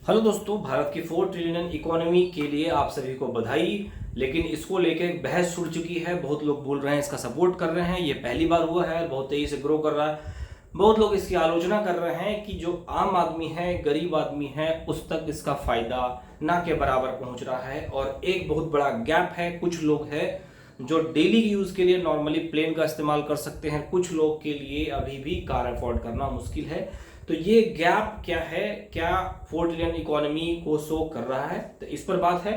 Hello दोस्तों, भारत की 4 trillion economy के लिए आप सभी को बधाई। लेकिन इसको लेके एक बहस छुड़ चुकी है। बहुत लोग बोल रहे हैं, इसका सपोर्ट कर रहे हैं, ये पहली बार हुआ है, बहुत तेजी से ग्रो कर रहा है। बहुत लोग इसकी आलोचना कर रहे हैं कि जो आम आदमी है, गरीब आदमी है, उस तक इसका फायदा ना के बराबर पहुंच रहा है। और एक बहुत बड़ा गैप है। कुछ लोग हैं जो डेली यूज के लिए नॉर्मली प्लेन का इस्तेमाल कर सकते हैं, कुछ लोग के लिए अभी भी कार अफोर्ड करना मुश्किल है। तो ये गैप क्या है, क्या 4 ट्रिलियन इकोनॉमी को शो कर रहा है, तो इस पर बात है।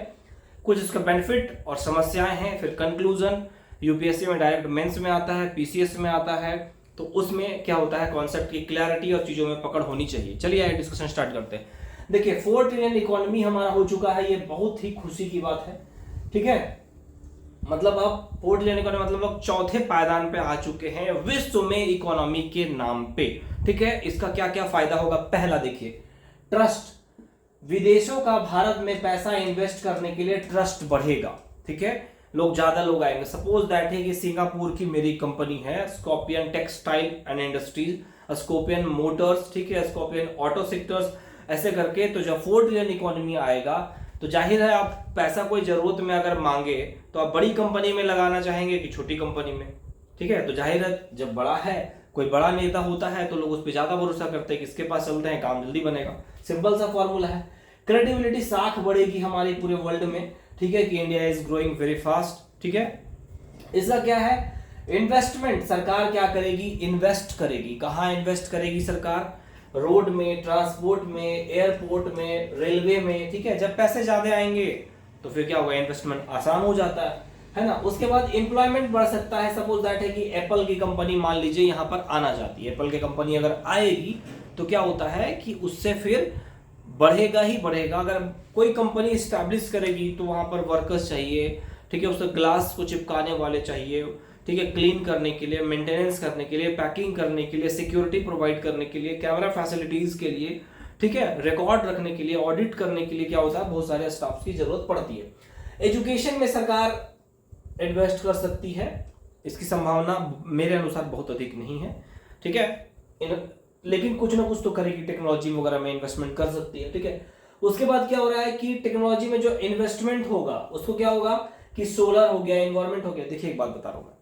कुछ इसका बेनिफिट और समस्याएं हैं, फिर कंक्लूजन। यूपीएससी में डायरेक्ट मेंस में आता है, पीसीएस में आता है, तो उसमें क्या होता है, कॉन्सेप्ट की क्लैरिटी और चीजों में पकड़ होनी चाहिए। चलिए आइए डिस्कशन स्टार्ट करते हैं। देखिए 4 ट्रिलियन इकोनॉमी हमारा हो चुका है, ये बहुत ही खुशी की बात है। ठीक है, मतलब अब 4 ट्रिलियन इकोनॉमी मतलब लोग चौथे पायदान पे आ चुके हैं विश्व में इकोनॉमी के नाम पे। ठीक है, इसका क्या क्या फायदा होगा। पहला देखिए, ट्रस्ट। विदेशों का भारत में पैसा इन्वेस्ट करने के लिए ट्रस्ट बढ़ेगा। ठीक है, ज्यादा लोग आएंगे। सपोज दैट है कि सिंगापुर की मेरी कंपनी है, scorpion textile and industries, scorpion Motors, ठीक है, स्कॉर्पियन ऑटो सेक्टर्स, ऐसे करके। तो जब 4 ट्रिलियन इकोनॉमी आएगा तो जाहिर है आप पैसा कोई जरूरत में अगर मांगे तो आप बड़ी कंपनी में लगाना चाहेंगे कि छोटी कंपनी में। ठीक है, तो जाहिर है जब बड़ा है, कोई बड़ा नेता होता है तो लोग उस पर ज्यादा भरोसा करते हैं कि इसके पास चलते हैं, काम जल्दी बनेगा। सिंपल सा फॉर्मूला है। क्रेडिबिलिटी साख बढ़ेगी हमारे पूरे वर्ल्ड में। ठीक है, कि India is growing very fast. ठीक है, इसका क्या है, इन्वेस्टमेंट। सरकार क्या करेगी, इन्वेस्ट करेगी। कहाँ इन्वेस्ट करेगी सरकार, रोड में, ट्रांसपोर्ट में, एयरपोर्ट में, रेलवे में। ठीक है, जब पैसे ज्यादा आएंगे तो फिर क्या होगा, इन्वेस्टमेंट आसान हो जाता है ना। उसके बाद एम्प्लॉयमेंट बढ़ सकता है। सपोज दैट है कि एप्पल की कंपनी मान लीजिए यहाँ पर आना चाहती है। एप्पल की कंपनी अगर आएगी तो क्या होता है कि उससे फिर बढ़ेगा ही बढ़ेगा। अगर कोई कंपनी स्टैब्लिश करेगी तो वहां पर वर्कर्स चाहिए। ठीक है, उसके ग्लास को चिपकाने वाले चाहिए। ठीक है, क्लीन करने के लिए, मेंटेनेंस करने के लिए, पैकिंग करने के लिए, सिक्योरिटी प्रोवाइड करने के लिए, कैमरा फैसिलिटीज के लिए, ठीक है, रिकॉर्ड रखने के लिए, ऑडिट करने के लिए क्या होता है, बहुत सारे स्टाफ की जरूरत पड़ती है। एजुकेशन में सरकार इन्वेस्ट कर सकती है, इसकी संभावना मेरे अनुसार बहुत अधिक नहीं है। ठीक है, लेकिन कुछ ना कुछ तो करेगी, टेक्नोलॉजी वगैरह में इन्वेस्टमेंट कर सकती है। ठीक है, उसके बाद क्या हो रहा है कि टेक्नोलॉजी में जो इन्वेस्टमेंट होगा उसको क्या होगा कि सोलर हो गया, एनवायरमेंट हो गया। देखिए एक बात बता रहा हूं मैं,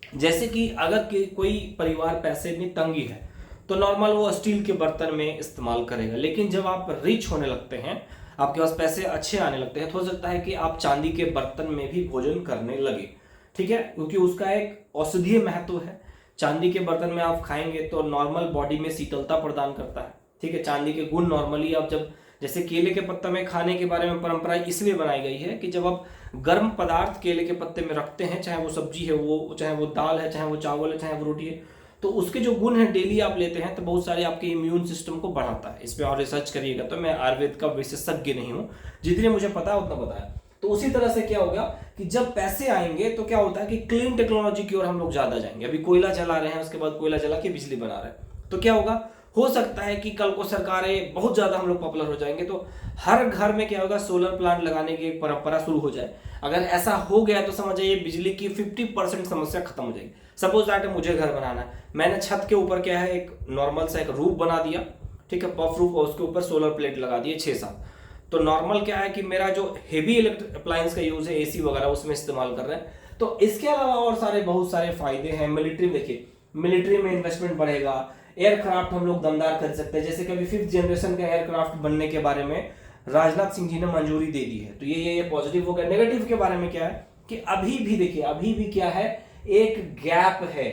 जैसे कि अगर कोई परिवार पैसे में तंगी है तो नॉर्मल वो स्टील के बर्तन में इस्तेमाल करेगा। लेकिन जब आप रिच होने लगते हैं, आपके पास पैसे अच्छे आने लगते हैं, तो हो सकता है कि आप चांदी के बर्तन में भी भोजन करने लगे। ठीक है, क्योंकि उसका एक औषधीय महत्व है। चांदी के बर्तन में आप खाएंगे तो नॉर्मल बॉडी में शीतलता प्रदान करता है। ठीक है, चांदी के गुण नॉर्मली आप जब, जैसे केले के पत्ते में खाने के बारे में परंपरा इसलिए बनाई गई है कि जब आप गर्म पदार्थ केले के पत्ते में रखते हैं, चाहे वो सब्जी है, वो चाहे वो दाल है, चाहे वो चावल है, चाहे वो रोटी है, तो उसके जो गुण हैं डेली आप लेते हैं तो बहुत सारे आपके इम्यून सिस्टम को बढ़ाता है। इस पर और रिसर्च करिएगा। तो मैं आयुर्वेद का विशेषज्ञ नहीं हूँ, जितने मुझे पता है उतना बताया। तो उसी तरह से क्या होगा कि जब पैसे आएंगे तो क्या होता है कि क्लीन टेक्नोलॉजी की ओर हम लोग ज्यादा जाएंगे। अभी कोयला जला रहे हैं, उसके बाद कोयला जला के बिजली बना रहे हैं, तो क्या होगा, हो सकता है कि कल को सरकारें बहुत ज्यादा हम लोग पॉपुलर हो जाएंगे तो हर घर में क्या होगा, सोलर प्लांट लगाने की एक परंपरा शुरू हो जाए। अगर ऐसा हो गया तो समझ जाइए बिजली की 50% समस्या खत्म हो जाएगी। सपोज दैट मुझे घर बनाना है, मैंने छत के ऊपर क्या है, एक नॉर्मल सा एक रूफ बना दिया। ठीक है, पफ रूफ, और उसके ऊपर सोलर प्लेट लगा दिए 6-7। तो नॉर्मल क्या है कि मेरा जो हेवी इलेक्ट्रिक अप्लायंस का यूज है, एसी वगैरह, उसमें इस्तेमाल कर रहे हैं। तो इसके अलावा और सारे बहुत सारे फायदे हैं। मिलिट्री, देखिए मिलिट्री में इन्वेस्टमेंट बढ़ेगा। एयरक्राफ्ट हम लोग दमदार कर सकते हैं, जैसे कि अभी 5th जनरेशन का एयरक्राफ्ट बनने के बारे में राजनाथ सिंह जी ने मंजूरी दे दी है। तो ये पॉजिटिव हो गया। नेगेटिव के बारे में क्या है कि अभी भी देखिए, अभी भी क्या है, एक गैप है,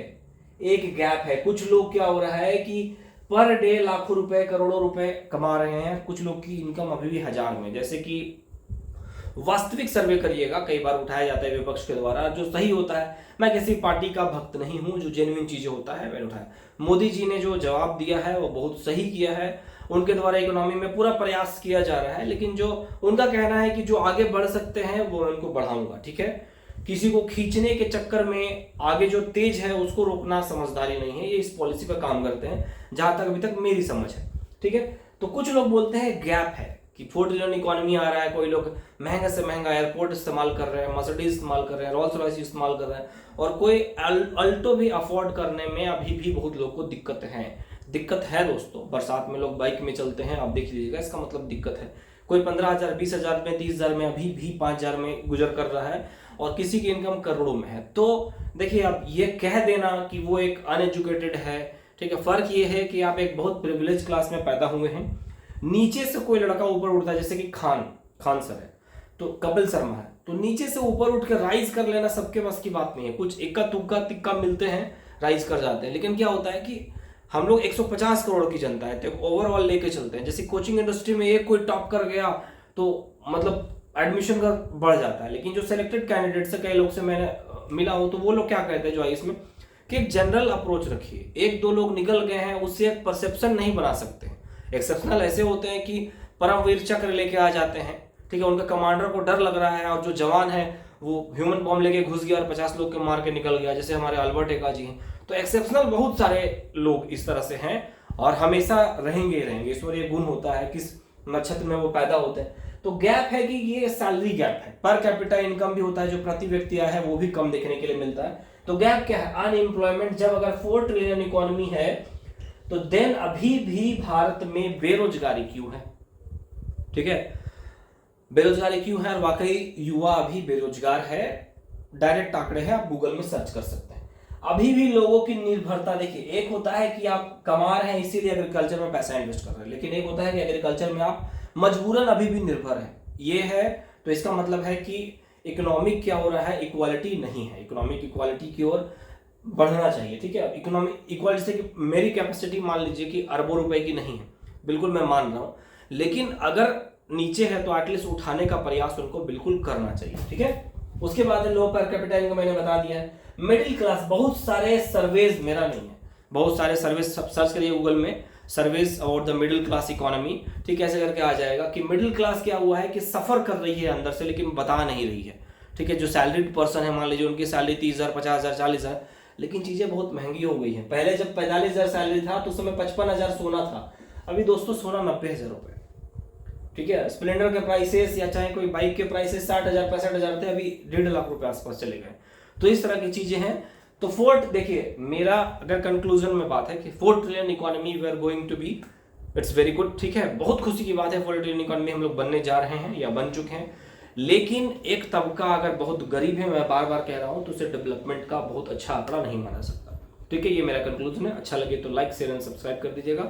एक गैप है। कुछ लोग क्या हो रहा है कि पर डे लाखों रुपए, करोड़ों रुपए कमा रहे हैं, कुछ लोग की इनकम अभी भी हजार में। जैसे कि वास्तविक सर्वे करिएगा, कई बार उठाया जाता है विपक्ष के द्वारा, जो सही होता है। मैं किसी पार्टी का भक्त नहीं हूं, जो जेन्युइन चीजें होता है मैंने उठाया। मोदी जी ने जो जवाब दिया है वो बहुत सही किया है। उनके द्वारा इकोनॉमी में पूरा प्रयास किया जा रहा है, लेकिन जो उनका कहना है कि जो आगे बढ़ सकते हैं वो उनको बढ़ाऊंगा। ठीक है, किसी को खींचने के चक्कर में आगे जो तेज है उसको रोकना समझदारी नहीं है। ये इस पॉलिसी पर काम करते हैं, जहां तक अभी तक मेरी समझ है। ठीक है, तो कुछ लोग बोलते हैं गैप है कि 4 ट्रिलियन इकोनॉमी आ रहा है, कोई लोग महंगा से महंगा एयरपोर्ट इस्तेमाल कर रहे हैं, मर्सिडीज इस्तेमाल कर रहे हैं, रोल्स रॉयस इस्तेमाल कर रहे हैं, और कोई अल्टो भी अफोर्ड करने में अभी भी बहुत लोग को दिक्कत है। दिक्कत है दोस्तों। बरसात में लोग बाइक में चलते हैं, आप देख लीजिएगा, इसका मतलब दिक्कत है। कोई 15,000 20,000 में 30,000 में अभी भी 5,000 में गुजर कर रहा है और किसी की इनकम करोड़ों में है। तो देखिए, आप ये कह देना कि वो एक अनएजुकेटेड है, ठीक है, फर्क ये है कि आप एक बहुत प्रिविलेज क्लास में पैदा हुए हैं। नीचे से कोई लड़का ऊपर उठता है, जैसे कि खान सर है, तो कपिल शर्मा है, तो नीचे से ऊपर उठ के राइज कर लेना सबके बस की बात नहीं है। कुछ इक्का तुक्का तिक्का मिलते हैं, राइज कर जाते हैं। लेकिन क्या होता है कि हम लोग 150 करोड़ की जनता है, तो ओवरऑल लेके चलते हैं। जैसे कोचिंग इंडस्ट्री में एक कोई टॉप कर गया तो मतलब एडमिशन का बढ़ जाता है। लेकिन जो सिलेक्टेड कैंडिडेट से, कई लोग से मैंने मिला हूं, तो वो लोग क्या कहते हैं जो आईएएस में, कि एक जनरल अप्रोच रखिए। एक दो लोग निकल गए हैं, उससे एक परसेप्शन नहीं बना सकते। एक्सेप्शनल ऐसे होते हैं कि परमवीर चक्र लेके आ जाते हैं, ठीक है, उनका कमांडर को डर लग रहा है और जो जवान है वो ह्यूमन बॉम्ब लेके घुस गया और 50 लोग के मार के निकल गया, जैसे हमारे अल्बर्ट एक्का जी हैं। तो एक्सेप्शनल बहुत सारे लोग इस तरह से हैं और हमेशा रहेंगे ईश्वर ये गुण होता है किस नक्षत्र में वो पैदा होते हैं। तो गैप है कि ये सैलरी गैप है, पर कैपिटा इनकम भी होता है जो प्रति व्यक्ति आया है वो भी कम देखने के लिए मिलता है। तो गैप क्या है? अनएम्प्लॉयमेंट। जब अगर 4 ट्रिलियन इकोनॉमी है तो देन अभी भी भारत में बेरोजगारी क्यों है? ठीक है, बेरोजगारी क्यों है? और वाकई युवा अभी बेरोजगार है। डायरेक्ट आंकड़े हैं, आप गूगल में सर्च कर सकते हैं। अभी भी लोगों की निर्भरता देखिए, एक होता है कि आप कमा रहे हैं इसीलिए एग्रीकल्चर में पैसा इन्वेस्ट कर रहे हैं, लेकिन एक होता है कि एग्रीकल्चर में आप मजबूरन अभी भी निर्भर है। ये है, तो इसका मतलब है कि इकोनॉमिक क्या हो रहा है? इक्वालिटी नहीं है। इकोनॉमिक इक्वालिटी की ओर बढ़ना चाहिए, ठीक है। इकोनॉमिक इक्वालिटी से कि मेरी कैपेसिटी मान लीजिए कि अरबों रुपए की नहीं है, बिल्कुल मैं मान रहा हूं, लेकिन अगर नीचे है तो एटलीस्ट उठाने का प्रयास उनको बिल्कुल करना चाहिए, ठीक है। उसके बाद लो पर कैपिटा इनकम मैंने बता दिया है। मिडिल क्लास, बहुत सारे सर्वेज, मेरा नहीं है, बहुत सारे सर्वेज सर्च करिए गूगल में, surveys about the middle class economy, ठीक है, ऐसे करके आ जाएगा कि मिडिल क्लास क्या हुआ है कि सफर कर रही है अंदर से, लेकिन बता नहीं रही है, ठीक है। जो सैलरीड पर्सन है, मान लीजिए उनकी सैलरी 30,000 50,000 40,000, लेकिन चीजें बहुत महंगी हो गई हैं। पहले जब 45,000 सैलरी था तो उस समय 55,000 सोना था। अभी दोस्तों सोना 90,000 रुपए, ठीक है। स्प्लेंडर के प्राइसेस या चाहे कोई बाइक के प्राइसेस 60,000 65,000 थे, अभी 1.5 लाख रुपए आसपास चले गए। तो इस तरह की चीजें हैं। तो फोर्थ, देखिए मेरा अगर कंक्लूजन में बात है कि 4 trillion economy we are going to be, it's very good, ठीक है, बहुत खुशी की बात है। 4 ट्रिलियन इकोनॉमी हम लोग बनने जा रहे हैं या बन चुके हैं। लेकिन एक तबका अगर बहुत गरीब है, मैं बार बार कह रहा हूं, तो उसे डेवलपमेंट का बहुत अच्छा आंकड़ा नहीं माना सकता, ठीक है। ये मेरा कंक्लूजन है। अच्छा लगे तो लाइक शेयर एंड सब्सक्राइब कर दीजिएगा।